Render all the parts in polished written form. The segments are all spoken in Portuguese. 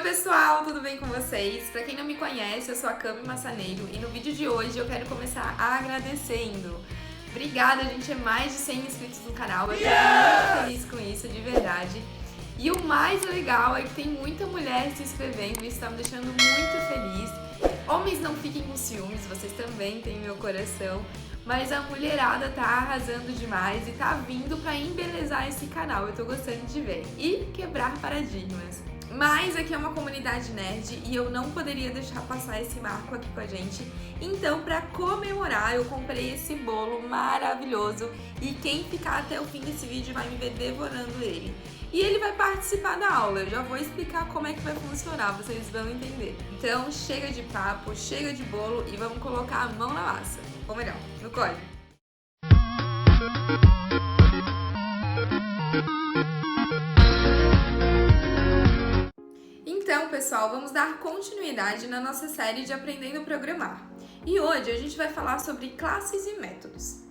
pessoal, tudo bem com vocês? Pra quem não me conhece, eu sou a Cami Massaneiro e no vídeo de hoje eu quero começar agradecendo. Obrigada, a gente é mais de 100 inscritos no canal, eu tô muito feliz com isso, de verdade. E o mais legal é que tem muita mulher se inscrevendo e isso tá me deixando muito feliz. Homens, não fiquem com ciúmes, vocês também têm meu coração. Mas a mulherada tá arrasando demais e tá vindo pra embelezar esse canal, eu tô gostando de ver. E quebrar paradigmas. Mas aqui é uma comunidade nerd e eu não poderia deixar passar esse marco aqui com a gente. Então, pra comemorar, eu comprei esse bolo maravilhoso e quem ficar até o fim desse vídeo vai me ver devorando ele. E ele vai participar da aula, eu já vou explicar como é que vai funcionar, vocês vão entender. Então, chega de papo, chega de bolo e vamos colocar a mão na massa. Ou melhor, no código. Então, pessoal, vamos dar continuidade na nossa série de Aprendendo a Programar. E hoje a gente vai falar sobre classes e métodos.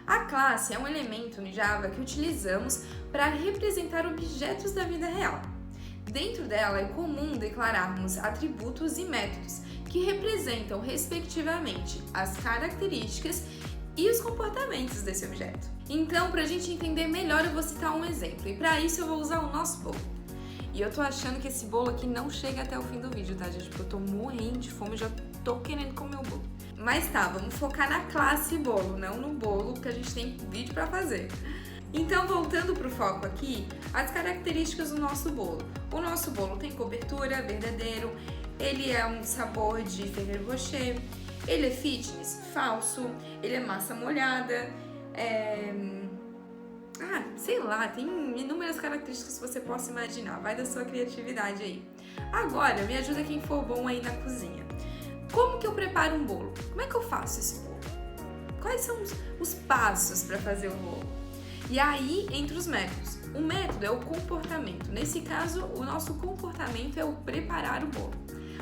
A classe é um elemento no Java que utilizamos para representar objetos da vida real. Dentro dela é comum declararmos atributos e métodos, que representam, respectivamente, as características e os comportamentos desse objeto. Então, para a gente entender melhor, eu vou citar um exemplo, e para isso eu vou usar o nosso bolo. E eu tô achando que esse bolo aqui não chega até o fim do vídeo, tá, gente? Porque eu tô morrendo de fome, já tô querendo comer o bolo. Mas tá, vamos focar na classe bolo, não no bolo, porque a gente tem vídeo pra fazer. Então, voltando pro foco aqui, as características do nosso bolo. O nosso bolo tem cobertura, verdadeiro, ele é um sabor de Ferrero Rocher, ele é fitness, falso, ele é massa molhada, sei lá, tem inúmeras características que você possa imaginar, vai da sua criatividade aí. Agora, me ajuda quem for bom aí na cozinha. Como que eu preparo um bolo? Como é que eu faço esse bolo? Quais são os passos para fazer o bolo? E aí, entre os métodos. O método é o comportamento. Nesse caso, o nosso comportamento é o preparar o bolo.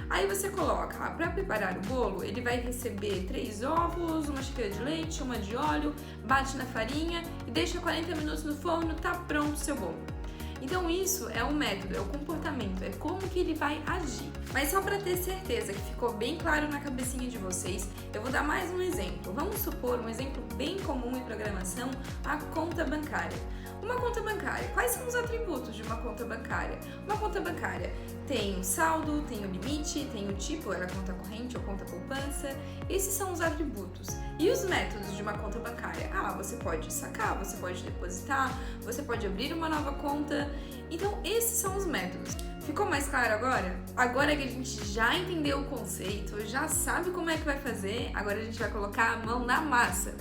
Aí você coloca, para preparar o bolo, ele vai receber 3 ovos, uma xícara de leite, uma de óleo, bate na farinha e deixa 40 minutos no forno, tá pronto o seu bolo. Então isso é o método, é o comportamento, é como que ele vai agir. Mas só para ter certeza que ficou bem claro na cabecinha de vocês, eu vou dar mais um exemplo. Vamos supor um exemplo bem comum em programação, a conta bancária. Uma conta bancária, quais são os atributos de uma conta bancária? Uma conta bancária tem o saldo, tem o limite, tem o tipo, ela é conta corrente ou conta poupança. Esses são os atributos. E os métodos de uma conta bancária? Você pode sacar, você pode depositar, você pode abrir uma nova conta. Então, esses são os métodos. Ficou mais claro agora? Agora que a gente já entendeu o conceito, já sabe como é que vai fazer, agora a gente vai colocar a mão na massa.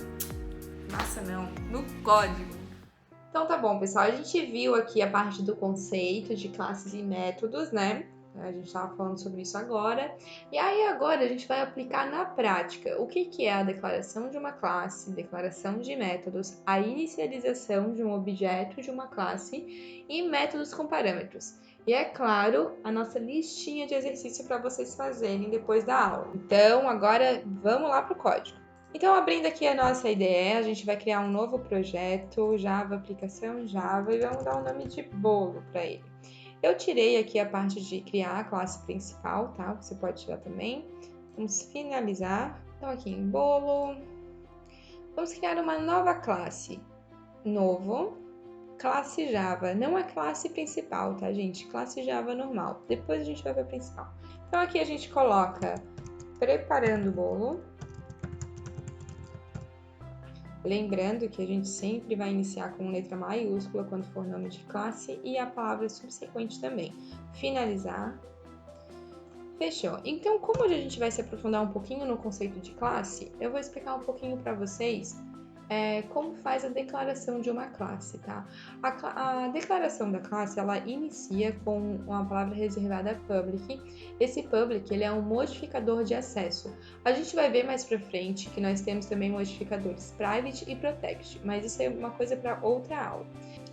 Massa não, no código. Então tá bom, pessoal, a gente viu aqui a parte do conceito de classes e métodos, né? A gente estava falando sobre isso agora. E aí agora a gente vai aplicar na prática o que é a declaração de uma classe, declaração de métodos, a inicialização de um objeto de uma classe e métodos com parâmetros. E é claro, a nossa listinha de exercício para vocês fazerem depois da aula. Então agora vamos lá para o código. Então, abrindo aqui a nossa IDE, a gente vai criar um novo projeto, Java, aplicação Java, e vamos dar o nome de bolo para ele. Eu tirei aqui a parte de criar a classe principal, tá? Você pode tirar também. Vamos finalizar. Então, aqui em bolo, vamos criar uma nova classe. Novo, classe Java. Não é classe principal, tá, gente? Classe Java normal. Depois a gente vai para a principal. Então, aqui a gente coloca preparando o bolo. Lembrando que a gente sempre vai iniciar com letra maiúscula quando for nome de classe e a palavra subsequente também. Finalizar. Fechou. Então, como a gente vai se aprofundar um pouquinho no conceito de classe, eu vou explicar um pouquinho para vocês como faz a declaração de uma classe, tá? A declaração da classe, ela inicia com uma palavra reservada public. Esse public, ele é um modificador de acesso. A gente vai ver mais pra frente que nós temos também modificadores private e protect, mas isso é uma coisa para outra aula.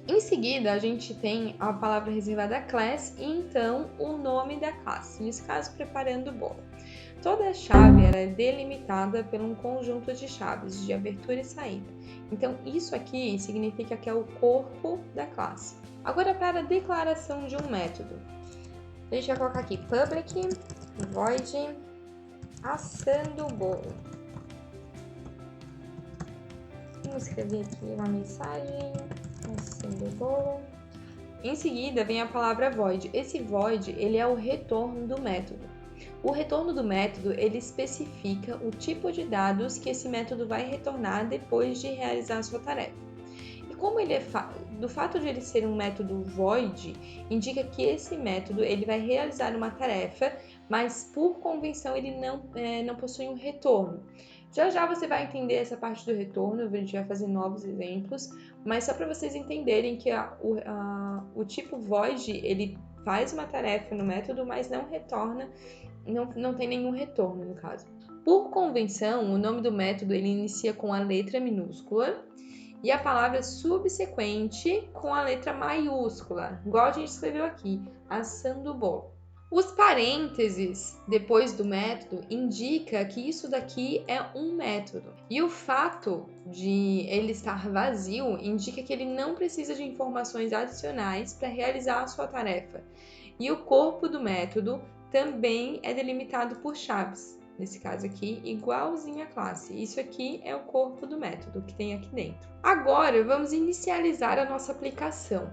Em seguida, a gente tem a palavra reservada class e então o nome da classe, nesse caso, preparando o bolo. Toda chave é delimitada por um conjunto de chaves de abertura e saída. Então, isso aqui significa que é o corpo da classe. Agora, para a declaração de um método. A gente vai colocar aqui public void assando o bolo. Vamos escrever aqui uma mensagem assando o bolo. Em seguida vem a palavra void. Esse void, ele é o retorno do método. O retorno do método, ele especifica o tipo de dados que esse método vai retornar depois de realizar a sua tarefa. E como ele do fato de ele ser um método void, indica que esse método ele vai realizar uma tarefa, mas por convenção ele não possui um retorno. Já já você vai entender essa parte do retorno, a gente vai fazer novos exemplos, mas só para vocês entenderem que o tipo void, ele faz uma tarefa no método, mas não retorna, não tem nenhum retorno no caso. Por convenção, o nome do método ele inicia com a letra minúscula e a palavra subsequente com a letra maiúscula, igual a gente escreveu aqui, assando o bolo. Os parênteses depois do método indica que isso daqui é um método. E o fato de ele estar vazio indica que ele não precisa de informações adicionais para realizar a sua tarefa. E o corpo do método também é delimitado por chaves. Nesse caso aqui, igualzinho à classe. Isso aqui é o corpo do método que tem aqui dentro. Agora, vamos inicializar a nossa aplicação.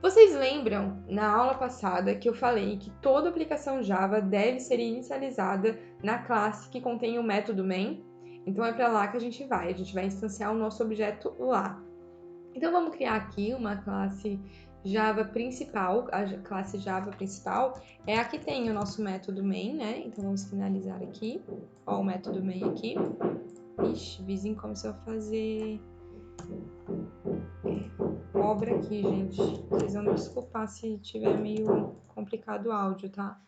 Vocês lembram, na aula passada, que eu falei que toda aplicação Java deve ser inicializada na classe que contém o método main? Então, é para lá que a gente vai instanciar o nosso objeto lá. Então, vamos criar aqui uma classe Java principal, a classe Java principal é a que tem o nosso método main, né? Então, vamos finalizar aqui, ó, o método main aqui. Ixi, o vizinho começou a fazer obra aqui, gente. Vocês vão me desculpar se tiver meio complicado o áudio, tá?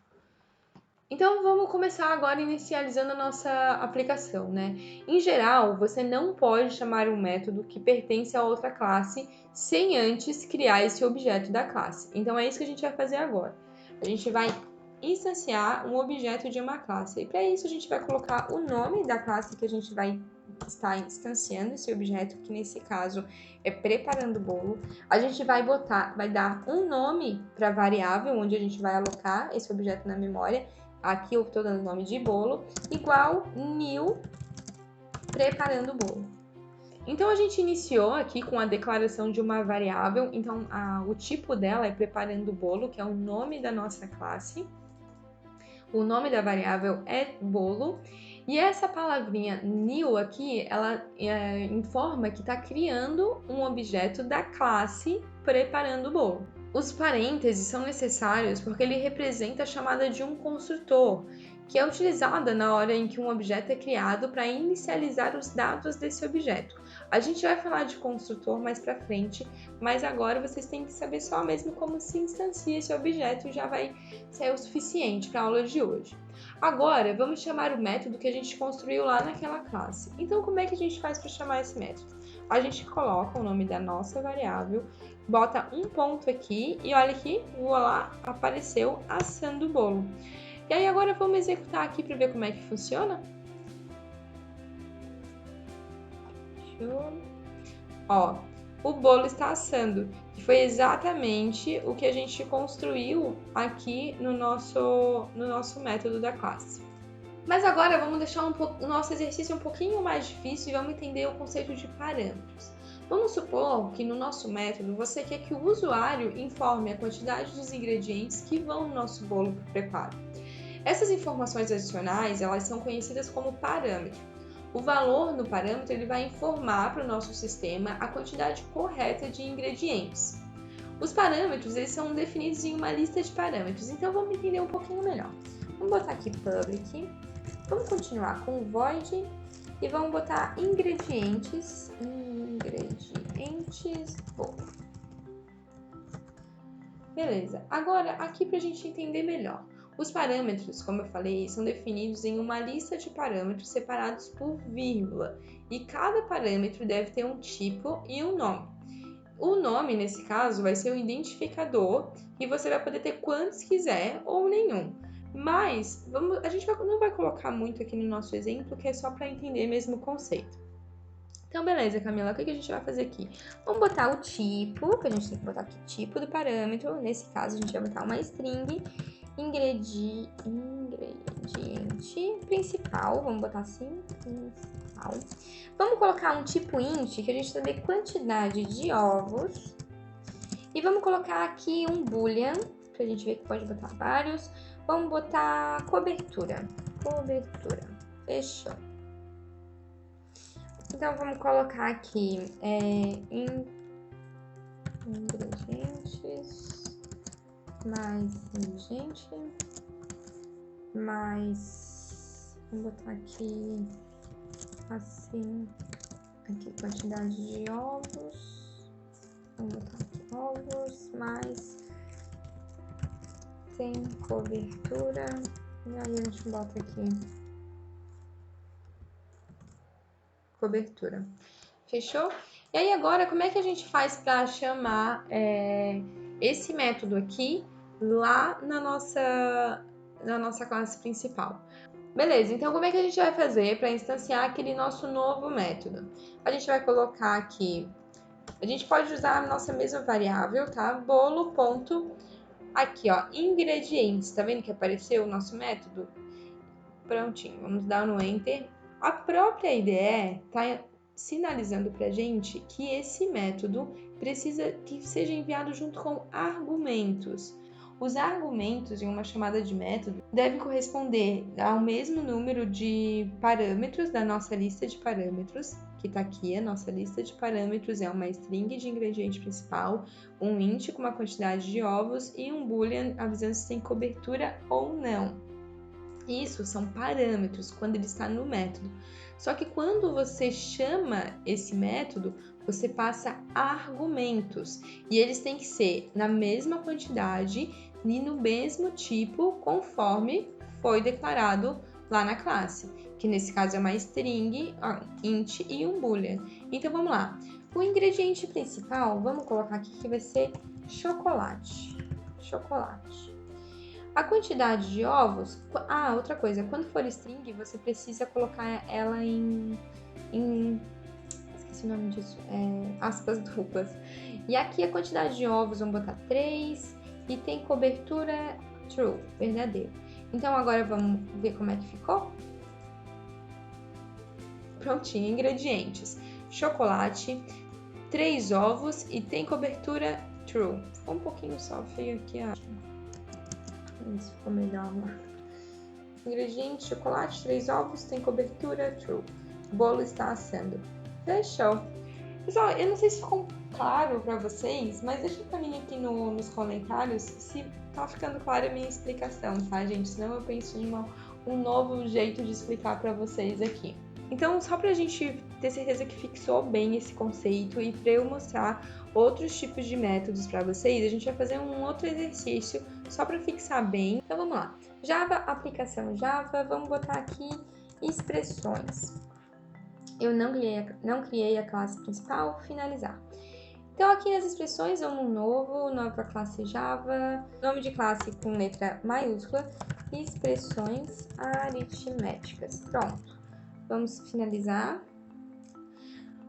Então, vamos começar agora inicializando a nossa aplicação, né? Em geral, você não pode chamar um método que pertence a outra classe sem antes criar esse objeto da classe. Então, é isso que a gente vai fazer agora. A gente vai instanciar um objeto de uma classe. E para isso, a gente vai colocar o nome da classe que a gente vai estar instanciando esse objeto, que nesse caso é preparando o bolo. A gente vai dar um nome para a variável onde a gente vai alocar esse objeto na memória. Aqui eu estou dando o nome de bolo, igual new preparando o bolo. Então, a gente iniciou aqui com a declaração de uma variável. Então, o tipo dela é preparando o bolo, que é o nome da nossa classe. O nome da variável é bolo. E essa palavrinha new aqui, ela informa que está criando um objeto da classe preparando o bolo. Os parênteses são necessários porque ele representa a chamada de um construtor, que é utilizada na hora em que um objeto é criado para inicializar os dados desse objeto. A gente vai falar de construtor mais para frente, mas agora vocês têm que saber só mesmo como se instancia esse objeto e já vai ser o suficiente para a aula de hoje. Agora, vamos chamar o método que a gente construiu lá naquela classe. Então, como é que a gente faz para chamar esse método? A gente coloca o nome da nossa variável, bota um ponto aqui e olha aqui, voilá, apareceu assando o bolo. E aí agora vamos executar aqui para ver como é que funciona. Ó, o bolo está assando, que foi exatamente o que a gente construiu aqui no nosso método da classe. Mas agora vamos deixar o nosso exercício um pouquinho mais difícil e vamos entender o conceito de parâmetros. Vamos supor que no nosso método você quer que o usuário informe a quantidade dos ingredientes que vão no nosso bolo para o preparo. Essas informações adicionais, elas são conhecidas como parâmetro. O valor no parâmetro ele vai informar para o nosso sistema a quantidade correta de ingredientes. Os parâmetros eles são definidos em uma lista de parâmetros, então vamos entender um pouquinho melhor. Vamos botar aqui public, vamos continuar com void e vamos botar ingredientes bolo. Beleza, agora aqui para a gente entender melhor. Os parâmetros, como eu falei, são definidos em uma lista de parâmetros separados por vírgula e cada parâmetro deve ter um tipo e um nome. O nome, nesse caso, vai ser o identificador e você vai poder ter quantos quiser ou nenhum. Mas a gente não vai colocar muito aqui no nosso exemplo, que é só para entender mesmo o conceito. Então, beleza, Camila, o que a gente vai fazer aqui? Vamos botar o tipo, que a gente tem que botar aqui tipo do parâmetro. Nesse caso, a gente vai botar uma string. ingrediente principal, vamos botar assim, principal. Vamos colocar um tipo int, que a gente vai ver quantidade de ovos. E vamos colocar aqui um boolean, pra gente ver que pode botar vários. Vamos botar cobertura. Fechou. Então, vamos colocar aqui ingredientes, mais ingrediente, mais, vamos botar aqui, assim, aqui quantidade de ovos, vamos botar aqui ovos, mais, sem cobertura, e aí a gente bota aqui, cobertura. Fechou? E aí agora, como é que a gente faz para chamar esse método aqui lá na nossa classe principal? Beleza, então como é que a gente vai fazer para instanciar aquele nosso novo método? A gente vai colocar aqui, a gente pode usar a nossa mesma variável, tá? Bolo ponto, aqui ó, ingredientes, tá vendo que apareceu o nosso método? Prontinho, vamos dar no Enter. A própria IDE tá sinalizando para a gente que esse método precisa que seja enviado junto com argumentos. Os argumentos em uma chamada de método devem corresponder ao mesmo número de parâmetros da nossa lista de parâmetros, que está aqui, a nossa lista de parâmetros é uma string de ingrediente principal, um int com uma quantidade de ovos e um boolean avisando se tem cobertura ou não. Isso são parâmetros quando ele está no método. Só que quando você chama esse método, você passa argumentos. E eles têm que ser na mesma quantidade e no mesmo tipo, conforme foi declarado lá na classe. Que nesse caso é uma string, int e um boolean. Então vamos lá. O ingrediente principal, vamos colocar aqui que vai ser chocolate. Chocolate. A quantidade de ovos... Ah, outra coisa. Quando for string, você precisa colocar ela em esqueci o nome disso. Aspas duplas. E aqui a quantidade de ovos, vamos botar 3. E tem cobertura true, verdadeiro. Então, agora vamos ver como é que ficou? Prontinho. Ingredientes. Chocolate, 3 ovos e tem cobertura true. Ficou um pouquinho só feio aqui, acho. Isso ficou melhor lá. Ingredientes, chocolate, 3 ovos, tem cobertura, true. O bolo está assando. Fechou. Pessoal, eu não sei se ficou claro para vocês, mas deixa pra mim aqui nos comentários se tá ficando clara a minha explicação, tá, gente? Senão eu penso em um novo jeito de explicar para vocês aqui. Então, só pra gente ter certeza que fixou bem esse conceito e para eu mostrar outros tipos de métodos para vocês, a gente vai fazer um outro exercício só para fixar bem. Então, vamos lá. Java, aplicação Java, vamos botar aqui expressões. Eu não criei a classe principal, finalizar. Então, aqui nas expressões, vamos nova classe Java, nome de classe com letra maiúscula, expressões aritméticas. Pronto. Vamos finalizar.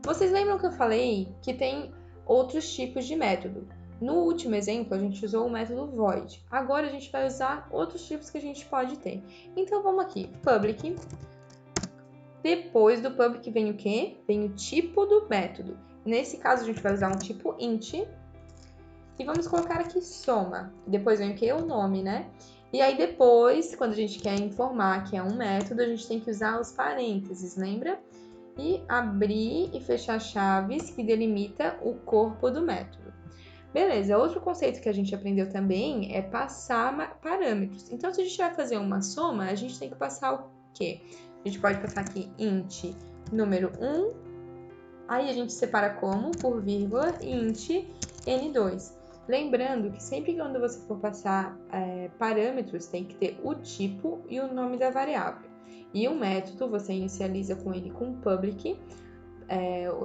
Vocês lembram que eu falei que tem outros tipos de método? No último exemplo, a gente usou o método void. Agora, a gente vai usar outros tipos que a gente pode ter. Então, vamos aqui. Public. Depois do public vem o quê? Vem o tipo do método. Nesse caso, a gente vai usar um tipo int. E vamos colocar aqui soma. Depois vem o quê? O nome, né? E aí depois, quando a gente quer informar que é um método, a gente tem que usar os parênteses, lembra? E abrir e fechar chaves que delimita o corpo do método. Beleza, outro conceito que a gente aprendeu também é passar parâmetros. Então, se a gente vai fazer uma soma, a gente tem que passar o quê? A gente pode passar aqui int número 1, aí a gente separa como? Por vírgula, int n2. Lembrando que sempre quando você for passar parâmetros, tem que ter o tipo e o nome da variável. E o método, você inicializa com ele com public,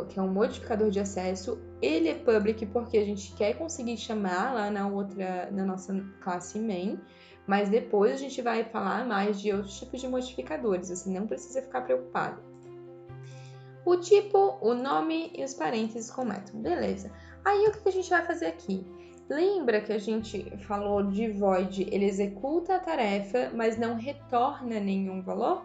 que é um modificador de acesso. Ele é public porque a gente quer conseguir chamar lá na nossa classe main, mas depois a gente vai falar mais de outros tipos de modificadores, você não precisa ficar preocupado. O tipo, o nome e os parênteses com o método, beleza. Aí o que a gente vai fazer aqui? Lembra que a gente falou de void, ele executa a tarefa, mas não retorna nenhum valor?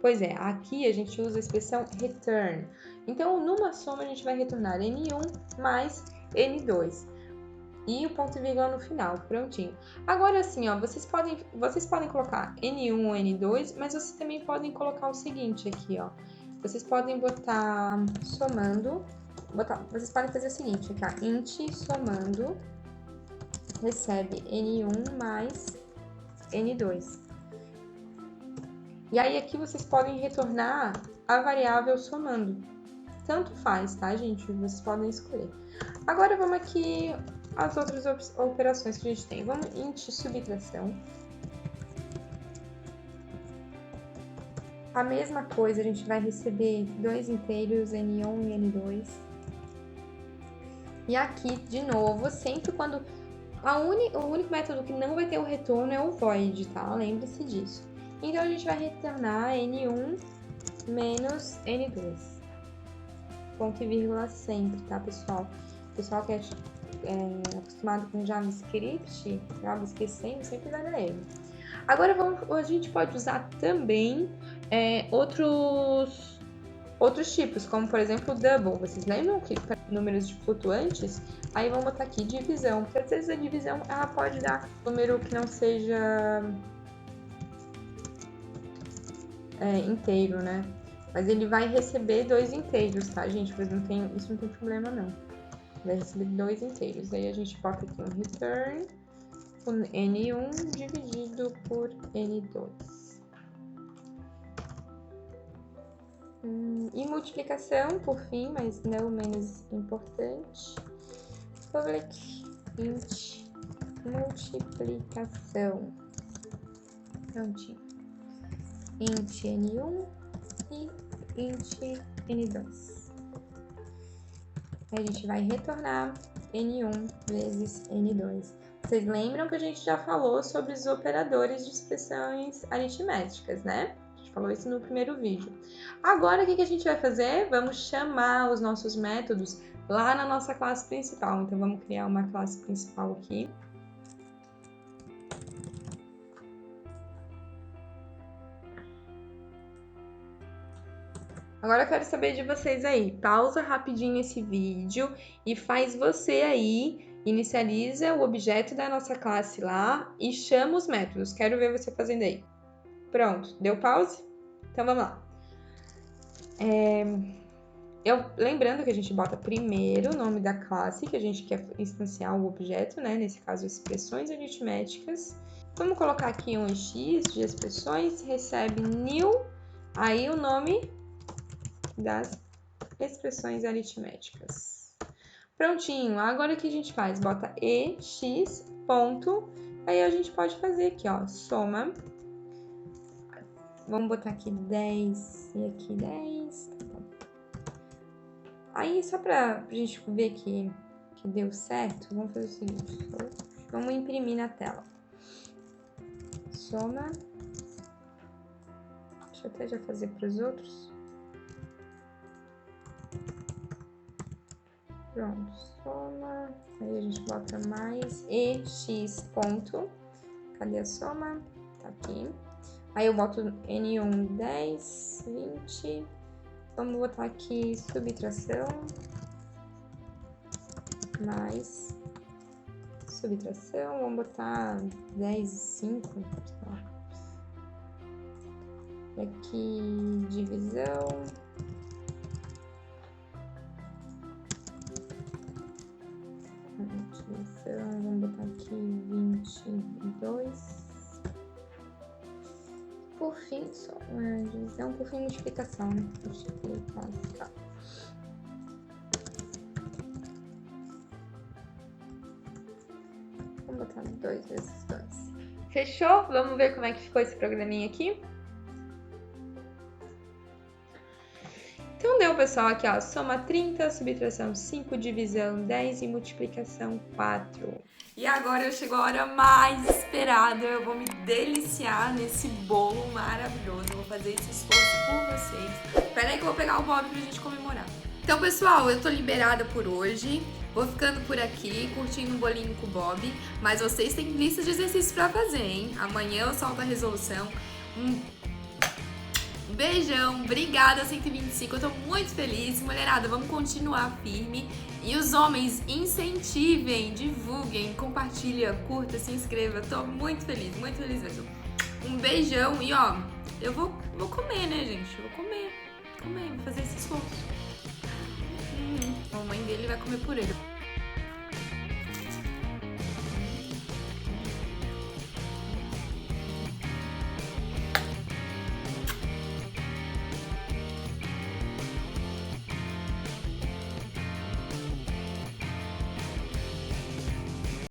Pois é, aqui a gente usa a expressão return. Então, numa soma, a gente vai retornar N1 mais N2. E o ponto e vírgula no final, prontinho. Agora sim, ó, vocês podem colocar N1 ou N2, mas vocês também podem colocar o seguinte aqui, ó. Vocês podem botar somando, vocês podem fazer o seguinte, aqui, ó, int somando recebe N1 mais N2. E aí aqui vocês podem retornar a variável somando. Tanto faz, tá, gente? Vocês podem escolher. Agora vamos aqui as outras operações que a gente tem. Vamos int subtração. A mesma coisa, a gente vai receber dois inteiros, N1 e N2. E aqui, de novo, sempre quando... O único método que não vai ter o retorno é o void, tá? Lembre-se disso. Então, a gente vai retornar N1 menos N2. Ponto e vírgula sempre, tá, pessoal? O pessoal que é acostumado com JavaScript sempre vai dar erro. Agora, a gente pode usar também outros tipos, como, por exemplo, o double. Vocês lembram que para números flutuantes, aí vamos botar aqui divisão, porque às vezes a divisão ela pode dar número que não seja inteiro, né? Mas ele vai receber dois inteiros, tá, gente? Mas isso não tem problema, não. Vai receber dois inteiros. Aí a gente bota aqui um return com N1 dividido por N2. E multiplicação, por fim, mas não menos importante. Public int multiplicação. Prontinho. Int N1 e int N2. Aí a gente vai retornar N1 vezes N2. Vocês lembram que a gente já falou sobre os operadores de expressões aritméticas, né? A gente falou isso no primeiro vídeo. Agora, o que a gente vai fazer? Vamos chamar os nossos métodos lá na nossa classe principal. Então, vamos criar uma classe principal aqui. Agora eu quero saber de vocês aí. Pausa rapidinho esse vídeo e faz você aí, inicializa o objeto da nossa classe lá e chama os métodos. Quero ver você fazendo aí. Pronto, deu pause? Então vamos lá. Lembrando que a gente bota primeiro o nome da classe, que a gente quer instanciar o objeto, né? Nesse caso, expressões aritméticas. Vamos colocar aqui um x de expressões, recebe new, aí o nome das expressões aritméticas. Prontinho, agora o que a gente faz? Bota ex ponto, aí a gente pode fazer aqui, ó, soma. Vamos botar aqui 10 e aqui 10. Tá bom. Aí, só pra gente ver que deu certo, vamos fazer o seguinte, vamos imprimir na tela. Soma. Deixa eu até já fazer para os outros. Pronto, soma. Aí a gente bota mais ex ponto. Cadê a soma? Tá aqui. Aí eu boto N1, 10, 20. Vamos botar aqui subtração. Mais subtração. Vamos botar 10, 5. E aqui divisão. Vamos botar aqui 22. Por fim, só divisão, por fim, multiplicação, né? Multiplicação. Vamos botar 2 vezes 2. Fechou? Vamos ver como é que ficou esse programinha aqui? Então deu, pessoal, aqui, ó, soma 30, subtração 5, divisão 10 e multiplicação 4. E agora chegou a hora mais esperada, eu vou me deliciar nesse bolo maravilhoso, eu vou fazer esse esforço por vocês. Espera aí que eu vou pegar o Bob pra gente comemorar. Então, pessoal, eu tô liberada por hoje. Vou ficando por aqui, curtindo um bolinho com o Bob. Mas vocês têm lista de exercícios pra fazer, hein? Amanhã eu solto a resolução. Um beijão, obrigada 125, eu tô muito feliz. Mulherada, vamos continuar firme. E os homens, incentivem, divulguem, compartilha, curta, se inscreva. Tô muito feliz mesmo. Um beijão e ó, eu vou comer, né, gente? Vou comer, vou fazer esse esforço. A mãe dele vai comer por ele.